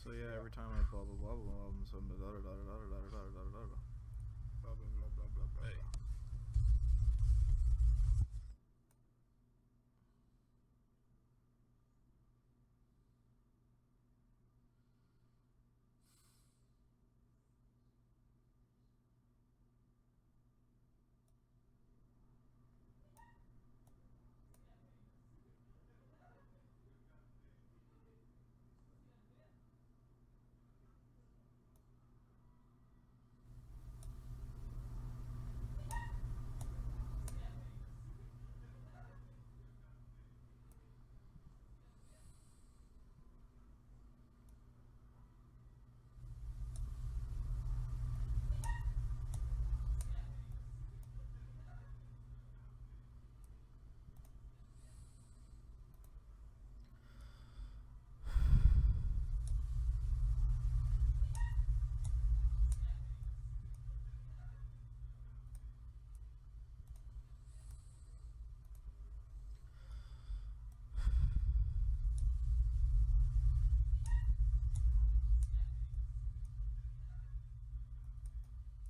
So yeah, every time I blah blah blah blah, so blah blah blah blah blah blah blah blah blah blah blah blah blah blah blah. Hey.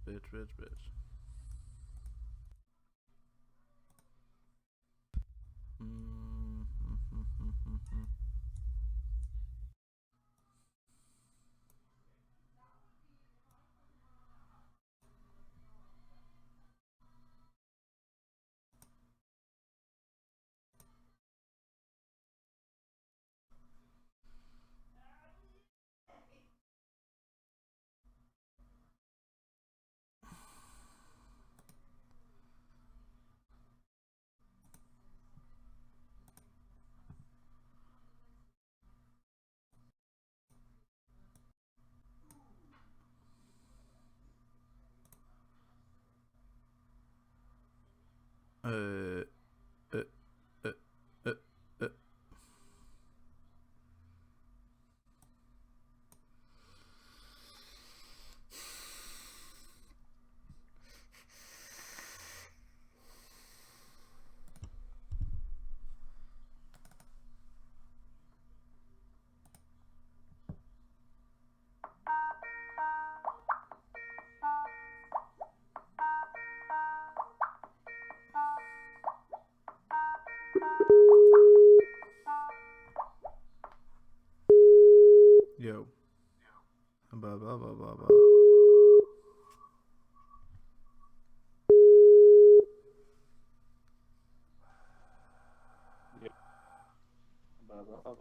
Bitch, bitch, bitch. Uh, uh, uh, uh, uh. Yo. Blah blah blah blah blah. Yeah. Blah, blah, blah.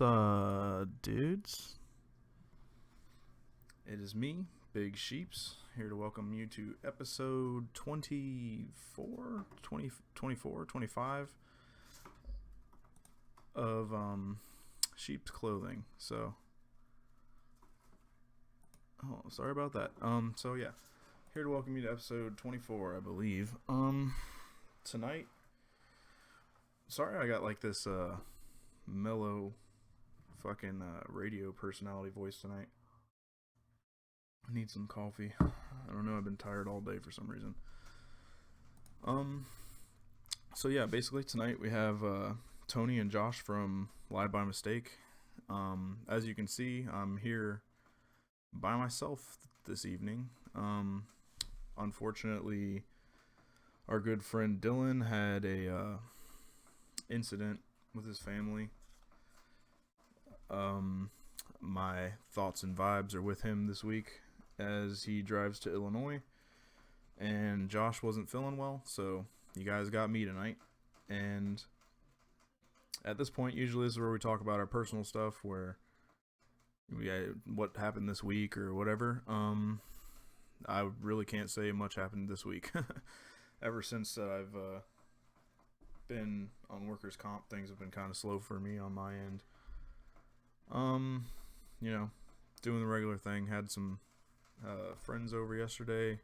What's dudes? It is me, Big Sheeps, here to welcome you to episode 24, 25 of Sheep's Clothing. So, sorry about that. So yeah, here to welcome you to episode 24, I believe. Tonight, sorry I got like this mellow fucking radio personality voice tonight. I need some coffee. I don't know, I've been tired all day for some reason. So yeah, basically tonight we have Tony and Josh from Live by Mistake. As you can see, I'm here by myself this evening. Unfortunately, our good friend Dylan had a incident with his family. My thoughts and vibes are with him this week as he drives to Illinois, and Josh wasn't feeling well, so you guys got me tonight. And at this point, usually this is where we talk about our personal stuff, where what happened this week or whatever. I really can't say much happened this week. Ever since I've been on workers' comp, things have been kind of slow for me on my end. You know, doing the regular thing. Had some friends over yesterday.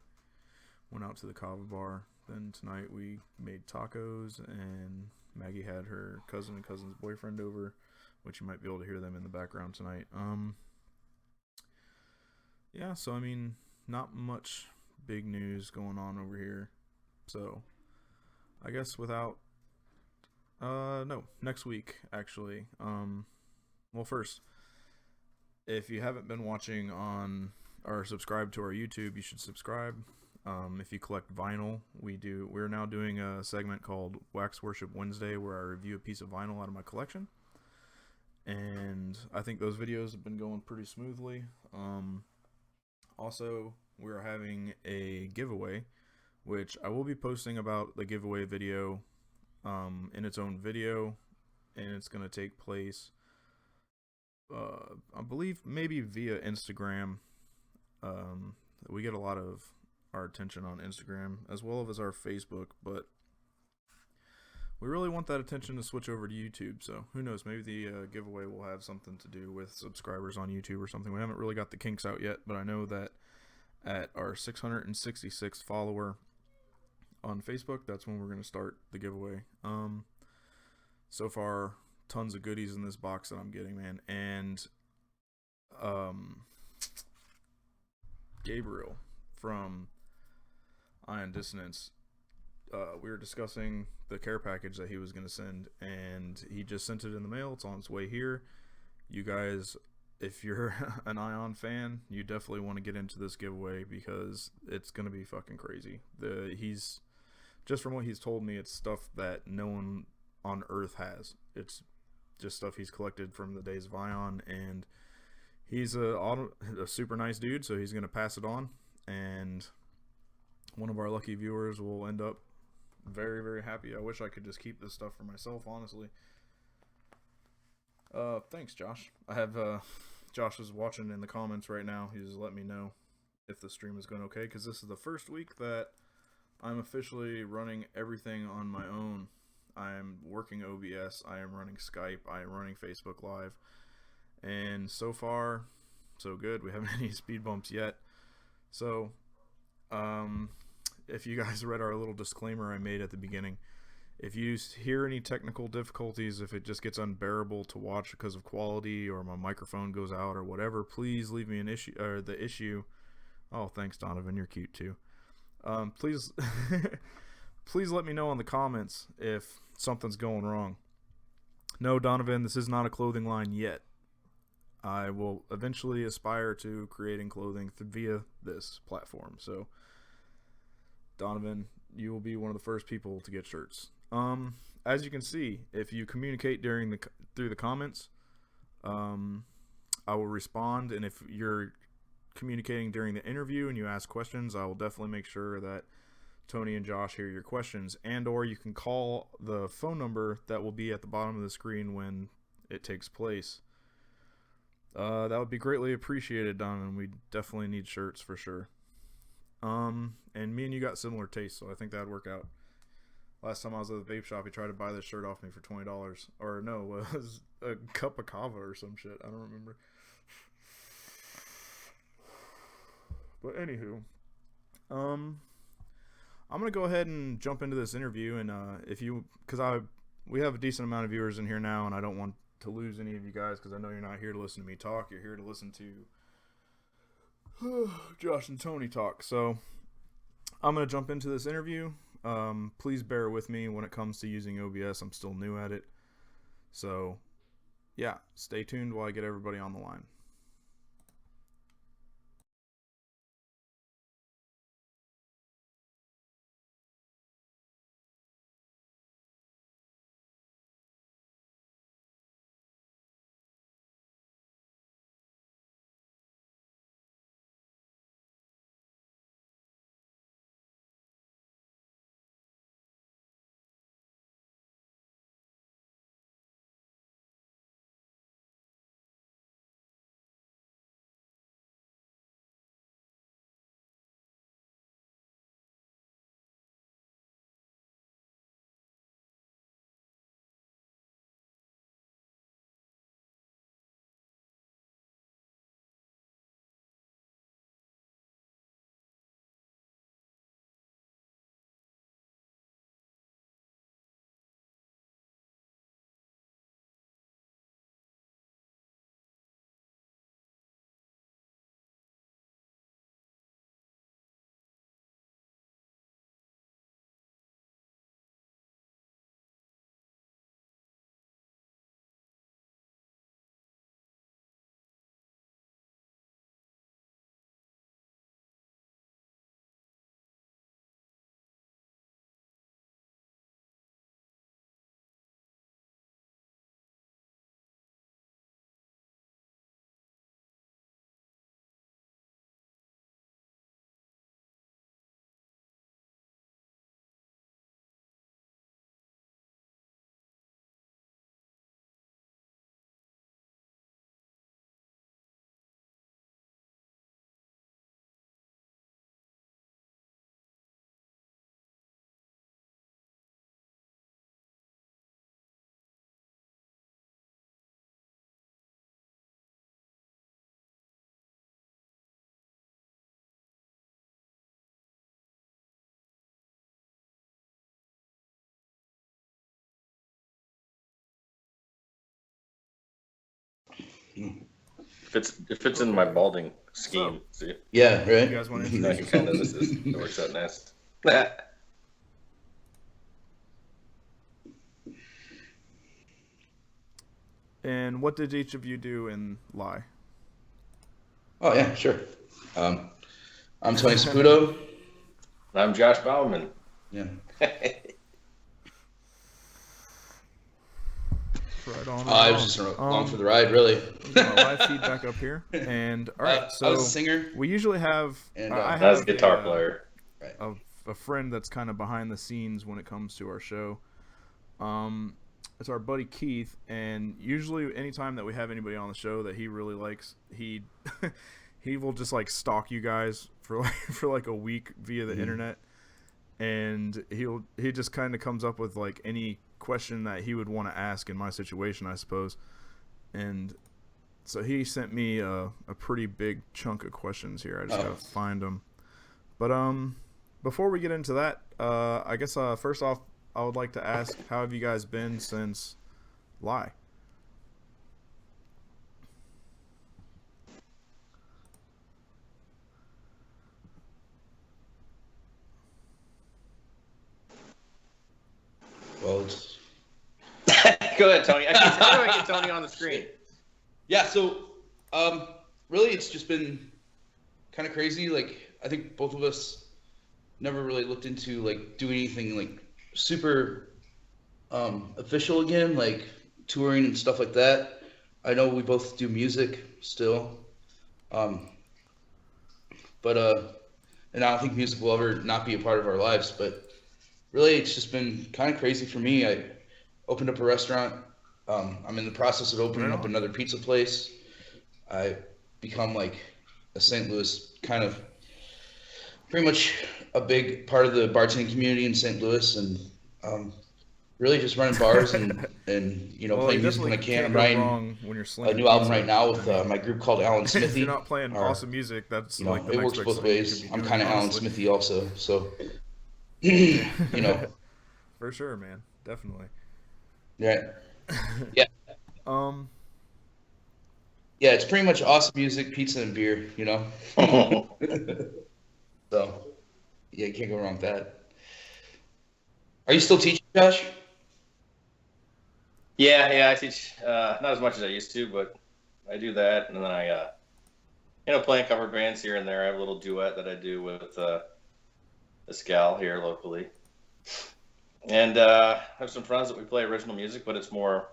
Went out to the Kava bar. Then tonight we made tacos, and Maggie had her cousin and cousin's boyfriend over, which you might be able to hear them in the background tonight. Yeah, so I mean, not much big news going on over here. So I guess without no, next week actually. Well, first, if you haven't been watching on or subscribed to our YouTube, you should subscribe. If you collect vinyl, we're now doing a segment called Wax Worship Wednesday, where I review a piece of vinyl out of my collection, and I think those videos have been going pretty smoothly. Also, we're having a giveaway, which I will be posting about the giveaway video in its own video, and it's going to take place I believe maybe via Instagram. We get a lot of our attention on Instagram as well as our Facebook, but we really want that attention to switch over to YouTube. So who knows, maybe the giveaway will have something to do with subscribers on YouTube or something. We haven't really got the kinks out yet, but I know that at our 666 follower on Facebook, that's when we're going to start the giveaway. So far, tons of goodies in this box that I'm getting, man. And Gabriel from Ion Dissonance, we were discussing the care package that he was going to send, and he just sent it in the mail. It's on its way here. You guys, if you're an Ion fan, you definitely want to get into this giveaway because it's going to be fucking crazy. He's just, from what he's told me, it's stuff that no one on Earth has. It's just stuff he's collected from the days of Ion, and he's a super nice dude, so he's going to pass it on, and one of our lucky viewers will end up very, very happy. I wish I could just keep this stuff for myself, honestly. Thanks, Josh. I have Josh is watching in the comments right now. He's let me know if the stream is going okay, because this is the first week that I'm officially running everything on my own. I am working OBS, I am running Skype, I am running Facebook Live, and so far, so good. We haven't had any speed bumps yet. So, if you guys read our little disclaimer I made at the beginning, if you hear any technical difficulties, if it just gets unbearable to watch because of quality, or my microphone goes out or whatever, please leave me the issue. Oh, thanks, Donovan, you're cute too. Please please let me know in the comments if something's going wrong. No, Donovan, this is not a clothing line yet. I will eventually aspire to creating clothing via this platform. So, Donovan, you will be one of the first people to get shirts. As you can see, if you communicate through the comments, I will respond, and if you're communicating during the interview and you ask questions, I will definitely make sure that Tony and Josh hear your questions, and or you can call the phone number that will be at the bottom of the screen when it takes place. That would be greatly appreciated, Don, and we definitely need shirts for sure. And me and you got similar tastes, so I think that'd work out. Last time I was at the vape shop, he tried to buy this shirt off me for $20, or no, it was a cup of kava or some shit. I don't remember. But anywho, I'm gonna go ahead and jump into this interview, and we have a decent amount of viewers in here now, and I don't want to lose any of you guys because I know you're not here to listen to me talk. You're here to listen to Josh and Tony talk. So I'm gonna jump into this interview. Please bear with me when it comes to using OBS. I'm still new at it, so yeah, stay tuned while I get everybody on the line. Fits in my balding scheme. So, see? Yeah, right. You guys want to No, introduce you can't yourselves? notice this. It works out nice. And what did each of you do in Lie? Oh yeah, sure. I'm Tony Saputo. I'm Josh Bauman. Yeah. Right on. I was just along for the ride, really. My live feedback up here, and all right. So I was a singer. we usually have. And, I That's have a guitar player. a friend that's kind of behind the scenes when it comes to our show. It's our buddy Keith, and usually anytime that we have anybody on the show that he really likes, he he will just like stalk you guys for like a week via the internet, and he just kind of comes up with like any question that he would want to ask in my situation, I suppose. And so he sent me a pretty big chunk of questions here. I just gotta find them. But before we get into that, I guess first off, I would like to ask, how have you guys been since Lie? Well, it's Go ahead, Tony. How do I get Tony on the screen? yeah. So, really, it's just been kind of crazy. Like, I think both of us never really looked into like doing anything like super official again, like touring and stuff like that. I know we both do music still, but and I don't think music will ever not be a part of our lives. But really, it's just been kind of crazy for me. I opened up a restaurant. I'm in the process of opening up another pizza place. I become like a St. Louis kind of pretty much a big part of the bartending community in St. Louis, and um, really just running bars and Well, you playing music when I definitely can. can't I'm go writing wrong when you're a slinging new album right pizza. now I with mean, my group called Alan if you're Smithy. not playing Or awesome music, that's you know, like the it next works big both thing you could ways. be I'm doing, kind of Alan honestly. Smithy also, so Yeah. you know, For sure, man. Definitely. yeah, yeah, Um, yeah. It's pretty much awesome music, pizza, and beer. You know, so yeah, you can't go wrong with that. Are you still teaching, Josh? Yeah, I teach not as much as I used to, but I do that, and then I playing cover bands here and there. I have a little duet that I do with this gal here locally, and I have some friends that we play original music, but it's more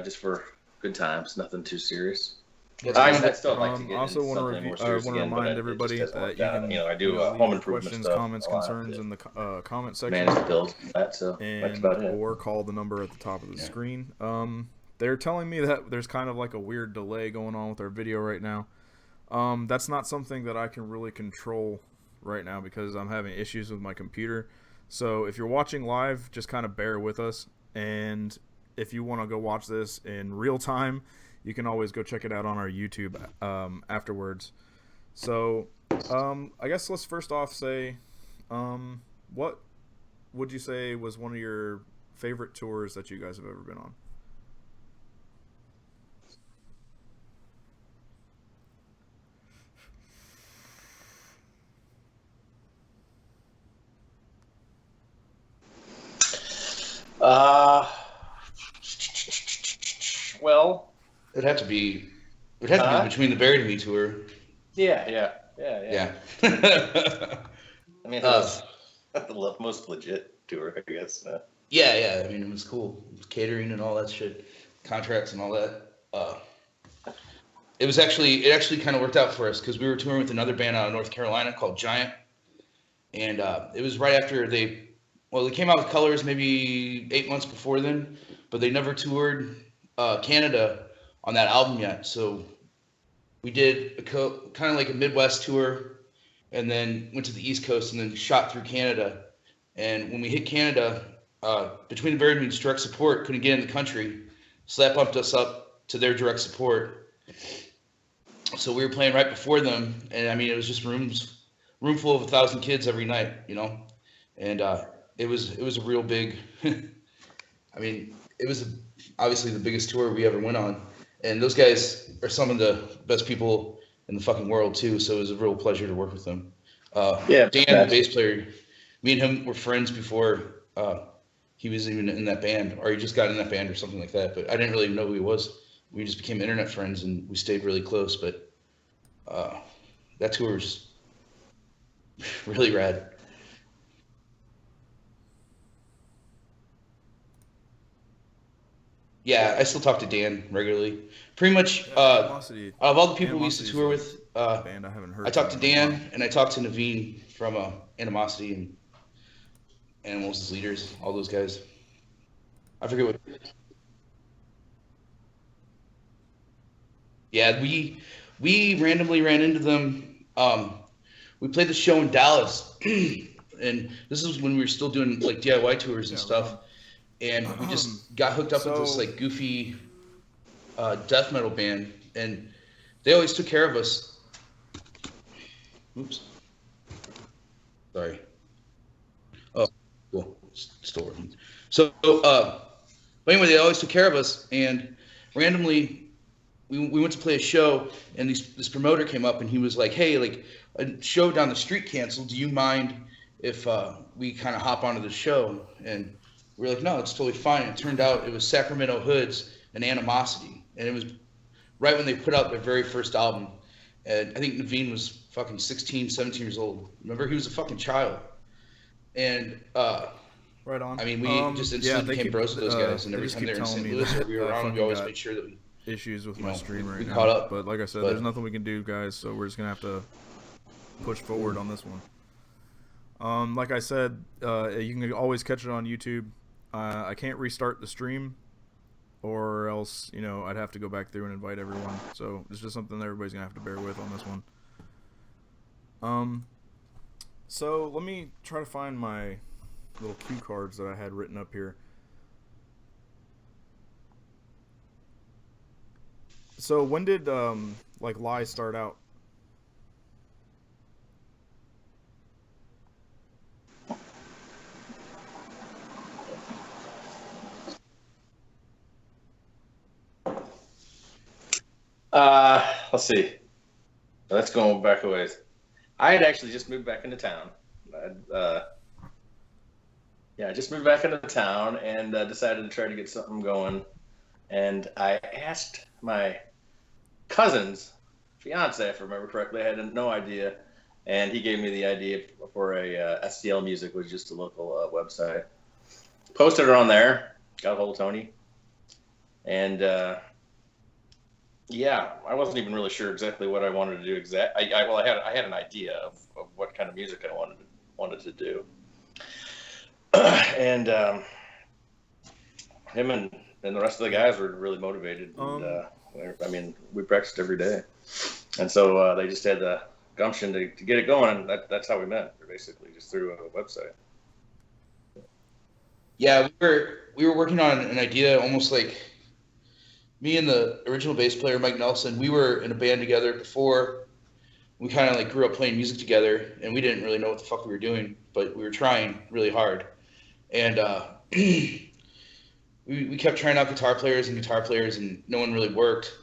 just for good times, nothing too serious. That's right on. I'd still like to I get also into want to something more serious want to again, but remind it just everybody hasn't that worked you out. can I do home leave improvement questions, stuff. comments, A lot concerns to in the comment section, manage the bills and that, so that's and about it. or call the number at the top of the Yeah. screen. They're telling me that there's kind of like a weird delay going on with our video right now. That's not something that I can really control right now because I'm having issues with my computer. So if you're watching live, just kind of bear with us. And if you want to go watch this in real time, you can always go check it out on our YouTube afterwards. So I guess let's first off say, what would you say was one of your favorite tours that you guys have ever been on? Uh, well, It'd have to be. It'd have to be the huh? Between the Buried and Me tour. Yeah. Yeah. I mean, it uh, was the most legit tour, I guess. yeah. I mean, it was cool. It was catering and all that shit, contracts and all that. It actually kind of worked out for us because we were touring with another band out of North Carolina called Giant, and it was right after they came out with Colors maybe 8 months before then, but they never toured Canada on that album yet. So we did kind of like a Midwest tour, and then went to the East Coast and then shot through Canada. And when we hit Canada, Between the Buried and Me's direct support couldn't get in the country, so that bumped us up to their direct support. So we were playing right before them, and I mean it was just room full of 1,000 kids every night, you know, and it was a real big. I mean, it was obviously the biggest tour we ever went on, and those guys are some of the best people in the fucking world too. So it was a real pleasure to work with them. Yeah, Dan, the bass player, me and him were friends before he was even in that band, or he just got in that band or something like that. But I didn't really know who he was. We just became internet friends, and we stayed really close. But that tour was really rad. Yeah, I still talk to Dan regularly. Pretty much, Animosity. out of all the people we used to Animosity is tour a with, band I haven't I heard talked from to in a while. Dan and I talked to Naveen from Animosity and Animals as Leaders, all those guys. I forget what. Yeah, we randomly ran into them. We played the show in Dallas, and this is when we were still doing like DIY tours and Yeah, right stuff. And we on. just got hooked up with this So like goofy death metal band, and they always took care of us. Oops, sorry. Oh, cool, still working. So, but anyway, they always took care of us, and randomly we went to play a show, and this promoter came up and he was like, "Hey, like a show down the street canceled. Do you mind if we kind of hop onto the show?" And we were like, "No, it's totally fine." And it turned out it was Sacramento Hoods and Animosity, and it was right when they put out their very first album. And I think Naveen was fucking 16, 17 years old. Remember, he was a fucking child. And right on. I mean, we just Yeah, instantly became bros with those guys. And they every just time keep they're in telling St. me Louis or that we were I around, we fucking always got made sure that we issues with you my know, stream right we now. caught up. But like I said, there's But nothing we can do, guys. So we're just gonna have to push forward on this one. Like I said, you can always catch it on YouTube. I can't restart the stream or else, you know, I'd have to go back through and invite everyone. So it's just something that everybody's gonna have to bear with on this one. So let me try to find my little cue cards that I had written up here. So when did like Lie start out? Let's see. Let's go back a ways. I had actually just moved back into town. I just moved back into town and decided to try to get something going. And I asked my cousin's fiance, if I remember correctly. I had no idea, and he gave me the idea for a STL Music, which is just a local website. Posted it on there. Got a hold of Tony, and I wasn't even really sure exactly what I wanted to do. I had an idea of what kind of music I wanted to do, and him and the rest of the guys were really motivated. And, we practiced every day, and so they just had the gumption to get it going. And that's how we met, basically, just through a website. Yeah, we were working on an idea, almost like me and the original bass player Mike Nelson. We were in a band together before. We kind of like grew up playing music together, and we didn't really know what the fuck we were doing, but we were trying really hard. And we kept trying out guitar players, and no one really worked.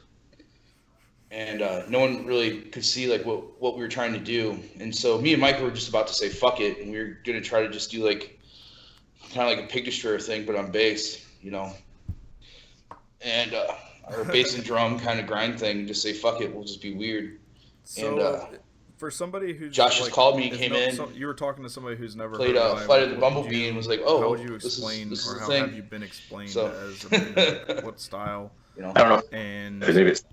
And no one really could see like what we were trying to do. And so me and Mike were just about to say fuck it, and we were gonna try to just do like kind of like a Pig Destroyer thing, but on bass, you know. And or bass and drum kind of grind thing. Just say fuck it, we'll just be weird. So for somebody who's Josh just called me, came in. You were talking to somebody who's never played Flight of the Bumblebee and was like, "Oh, how would you explain, this is or how thing. have you been explained as a band, like, what style? You know, I don't know. And Maybe it's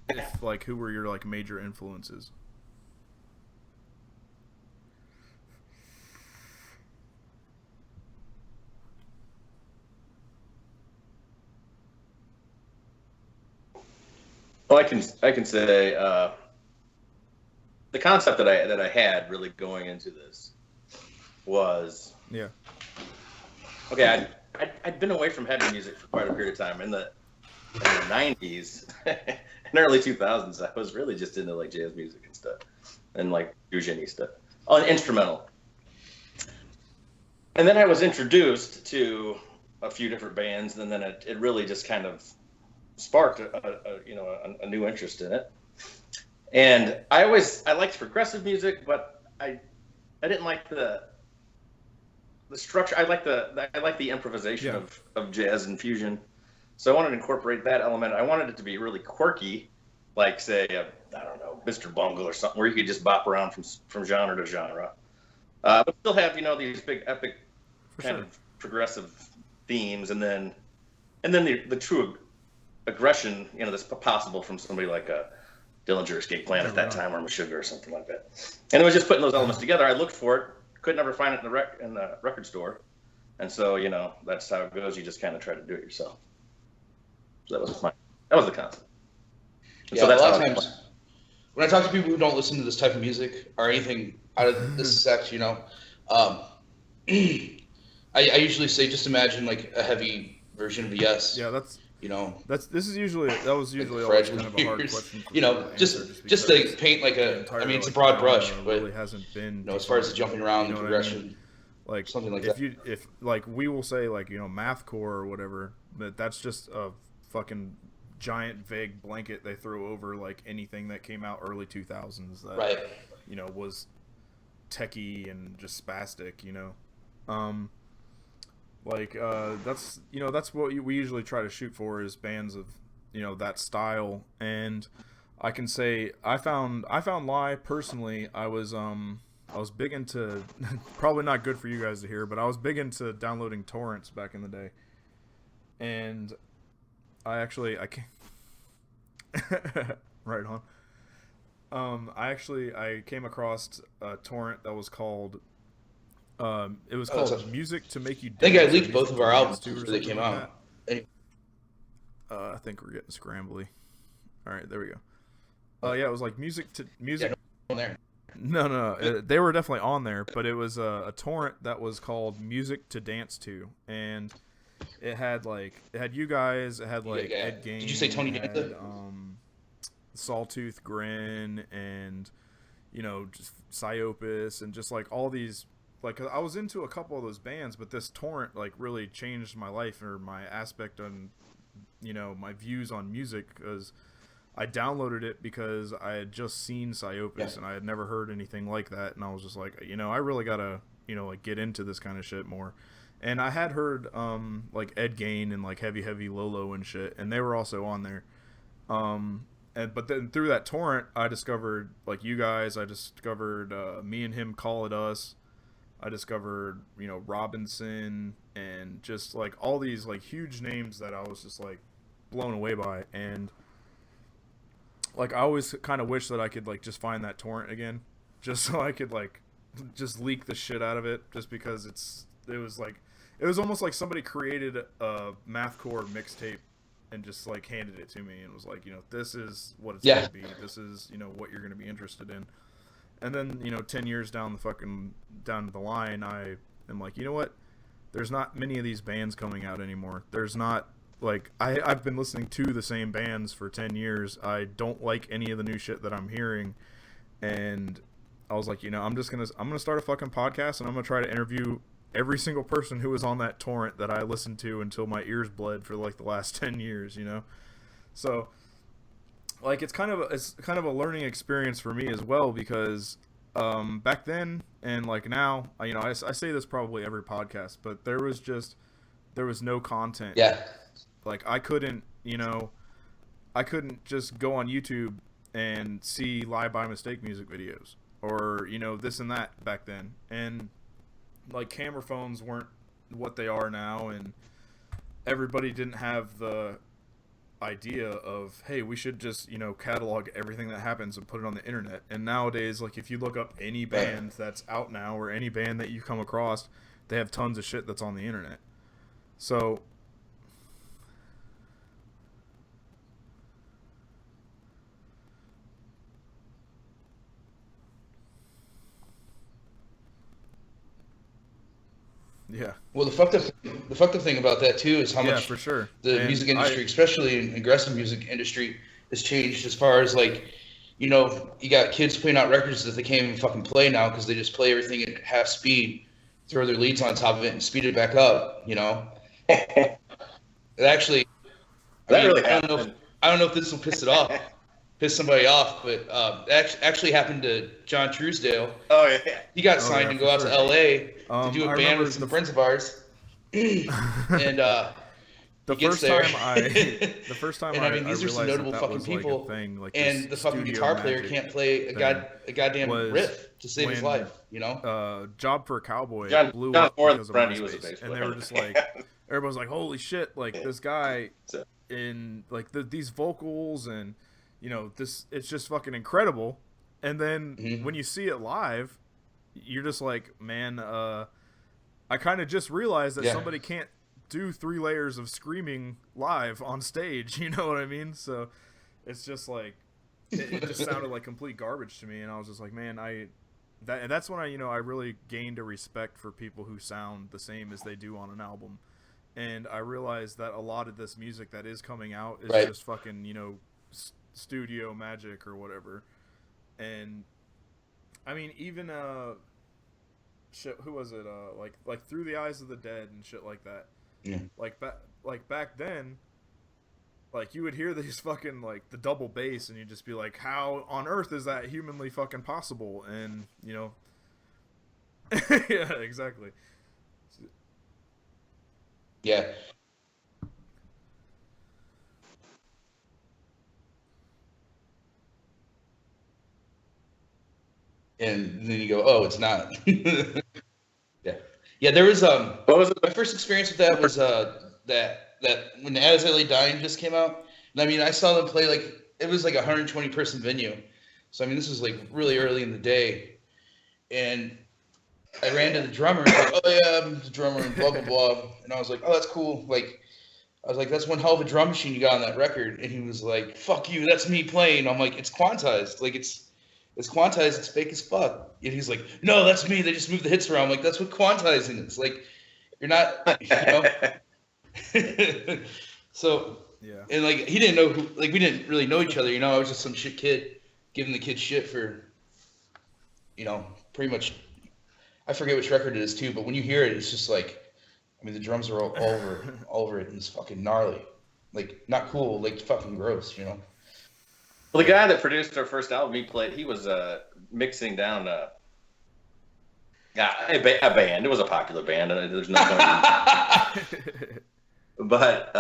if, like, who were your like major influences? Well, I can say the concept that I had really going into this was okay. I'd been away from heavy music for quite a period of time. In the 90s and early 2000s, I was really just into like jazz music and stuff, and like fusion-y stuff, instrumental. And then I was introduced to a few different bands, and then it really just kind of sparked a new interest in it. And I liked progressive music, but I didn't like the structure. I like the improvisation of jazz and fusion. So I wanted to incorporate that element. I wanted it to be really quirky, like say I don't know, Mr. Bungle or something, where you could just bop around from genre to genre, but still have these big epic of progressive themes, and then the true aggression that's possible from somebody like a Dillinger Escape Plan at that time, or Meshuggah or something like that. And it was just putting those elements together. I looked for it, could never find it in the record store, and so that's how it goes. You just kind of try to do it yourself. So that was the concept. And so that's a lot of times when I talk to people who don't listen to this type of music or anything out of this sect, I usually say just imagine like a heavy version of Yes. Yeah, that was usually like always kind of a hard question. Just to paint like it's a broad brush, but really hasn't been. As far as the jumping around, the progression, I mean? Like something like that. If like we will say like mathcore or whatever, but that's just a fucking giant vague blanket they throw over like anything that came out early 2000s that was techie and just spastic, that's what we usually try to shoot for, is bands of that style. And I can say I found Lie personally. I was big into probably not good for you guys to hear, but I was big into downloading torrents back in the day, and I can't right on. I came across a torrent that was called Music to Make You Dance. I think I leaked both of our albums before they came out. I think we're getting scrambly. All right, there we go. Yeah, it was like music. Yeah, no, there. No, they were definitely on there, but it was a torrent that was called "Music to Dance To," and it had you guys, it had like Ed Gein. Did you say Tony had, Danza? Sawtooth Grin, and just Psyopus, and just like all these. Like, I was into a couple of those bands, but this torrent like really changed my life or my aspect on, my views on music, because I downloaded it because I had just seen Psyopus and I had never heard anything like that, and I was just like, I really gotta, like get into this kind of shit more. And I had heard like Ed Gein and like Heavy Lolo and shit, and they were also on there. But then through that torrent, I discovered like you guys. I discovered Me and Him Call It Us. I discovered, Robinson, and just like all these like huge names that I was just like blown away by. And like I always kind of wish that I could like just find that torrent again, just so I could like just leak the shit out of it, just because it was almost like somebody created a mathcore mixtape and just like handed it to me and was like, this is what it's gonna be. This is what you're gonna be interested in. And then, 10 years down the line, I am like, you know what? There's not many of these bands coming out anymore. There's not, like, I've been listening to the same bands for 10 years. I don't like any of the new shit that I'm hearing. And I was like, I'm going to start a fucking podcast, and I'm going to try to interview every single person who was on that torrent that I listened to until my ears bled for, like, the last 10 years, So... like it's kind of a learning experience for me as well, because back then and like now, I say this probably every podcast, but there was no content. Yeah. Like I couldn't just go on YouTube and see Lie by Mistake music videos or this and that back then, and like camera phones weren't what they are now, and everybody didn't have the idea of, hey, we should just catalog everything that happens and put it on the internet. And nowadays, like, if you look up any band that's out now or any band that you come across, they have tons of shit that's on the internet. So yeah. Well, the fucked up thing about that too is how much for sure the music industry, especially in aggressive music industry, has changed as far as like, you got kids putting out records that they can't even fucking play now because they just play everything at half speed, throw their leads on top of it, and speed it back up. It actually, really I don't know if this will piss somebody off, but that actually happened to John Truesdale. Oh yeah. He got signed to go out to LA to do a band with some friends of ours. And the first time and I mean, these I are some notable that fucking was people, like a thing, like and the fucking guitar player can't play a goddamn riff to save his life. Job for a Cowboy blew John up Ford, because of he was a MySpace, bass and they player. were just like, everybody's like, holy shit, like this guy in like these vocals, and it's just fucking incredible. And then when you see it live, you're just like, man, I kind of just realized that somebody can't do 3 layers of screaming live on stage. You know what I mean? So it's just like, it just sounded like complete garbage to me. And I was just like, man, that's when I really gained a respect for people who sound the same as they do on an album. And I realized that a lot of this music that is coming out is just fucking, studio magic or whatever. And I mean, even shit, who was it, like Through the Eyes of the Dead and shit like that. Like back then, like you would hear these fucking like the double bass, and you'd just be like, how on earth is that humanly fucking possible? And yeah, exactly. Yeah. And then you go, oh, it's not. Yeah. There was What was it? my first experience with that was that when As I Lay Dying just came out. And I mean, I saw them play it was like a 120 person venue. So I mean, this was like really early in the day, and I ran to the drummer and like, oh yeah, I'm the drummer and blah blah blah. And I was like, oh, that's cool. Like, I was like, that's one hell of a drum machine you got on that record. And he was like, fuck you, that's me playing. I'm like, it's quantized. Like, it's quantized, it's fake as fuck. And he's like, no, that's me. They just move the hits around. I'm like, that's what quantizing is. Like, you're not, So, Yeah. and like, he didn't know who, like, we didn't really know each other, I was just some shit kid giving the kid shit for, pretty much, I forget which record it is too, but when you hear it, it's just like, I mean, the drums are all over it, and it's fucking gnarly. Like, not cool, like fucking gross, Well, the guy that produced our first album, he was mixing down a band. It was a popular band, and there's no point. But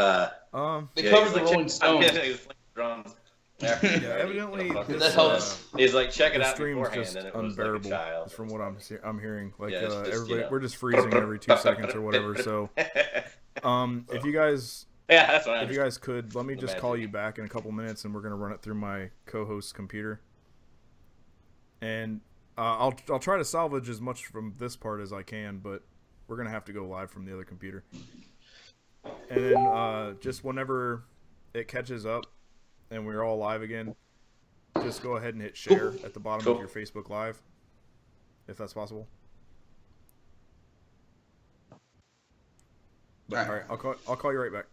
they covered the Rolling Stones. He was playing drums. Evidently, that helps. He's like, check it the out stream's beforehand, just and it was unbearable. like a child. From what I'm hearing, like Yeah, it's just, everybody, we're just freezing every 2 seconds or whatever. So, if you guys. Yeah, that's what if you guys could, let me just call you back in a couple minutes, and we're gonna run it through my co-host's computer, and I'll try to salvage as much from this part as I can, but we're gonna have to go live from the other computer, and then just whenever it catches up and we're all live again, just go ahead and hit share at the bottom of your Facebook Live, if that's possible. But, all right, I'll call you right back.